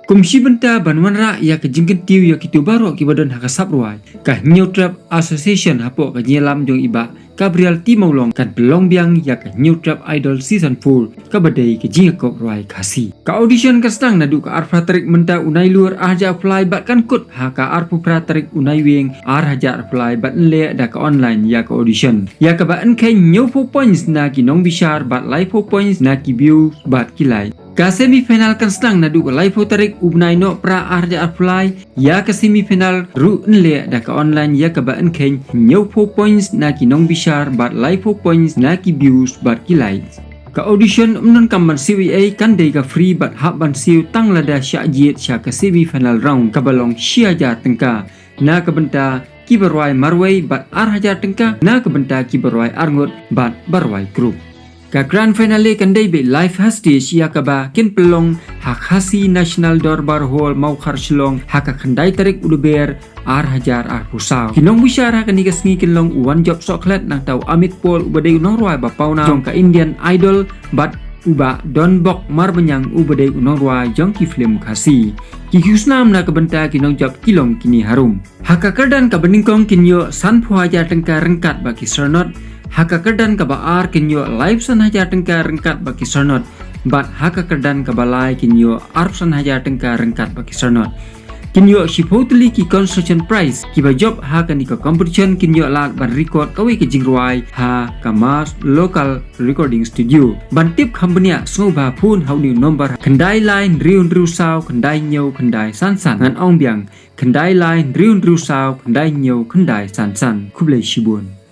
Komisi Benta Banwanra ya ke jingkin tiu ya kitu baru ki badan hak sabruai ka New Trap Association hapo ka nyelam jong iba Gabriel Timolong kan belong biang ya ka New Trap Idol Season 4 ka badai ke jingkop ruai kasi ka audition ka stang nadu ka arpratrik menta unai luar aja apply bat kan kut ha ka arpu pratrik unai wing haja apply bat le da ka online ya ka audition ya ka ba an kai new 4 points na ki nong bishar bat live 4 points na ki view bat kilai ka semifinal kan stang nadu ka live tarik ubnai no pra arja apply ya ka semifinal ru nle da ka online ya ka ba an kai new 4 points na ki nong bishar bat live 4 points na ki views bat kilai ka audition umnon kamban CWA kan dei ka free bat hab ban siu tang lada sya jiet sya ka semifinal round ka balong sya ja tengka na ka benta ki berwai marwai bat arja tengka na ka benta ki berwai arngot bat barwai group ka grand finale kan dei be live hostage ya ka ba kin pelong hak hasi national dorbar hall mau khar shilong hak khandai tarik uduber hajar pusau kinong bisyara kan nigas ngi kinlong one job soklet nang tau amit pol ubadai unong ruai ba pauna jong ka Indian Idol bat uba don bok mar benyang ubadai unong ruai jong ki film khasi ki husnam na ka benta kinong job kilong kini harum hak kardan ka beningkong kinyo san phuaja tengka rengkat ba ki sernot haka kerdan ka baar kinyo live san haja tengka rengkat baki sernot bat haka kerdan ka balai kinyo arp san haja tengka rengkat baki sernot kinyo shipotli ki construction price ki ba job haka ni ka competition kinyo lat ban record kawi ki jingruai ha kamas local recording studio ban tip company soba phun hau ni number kendai line riun riu sao kendai nyau kendai san san ngan ong biang kendai line riun riu sao kendai nyau kendai san san kublai shibun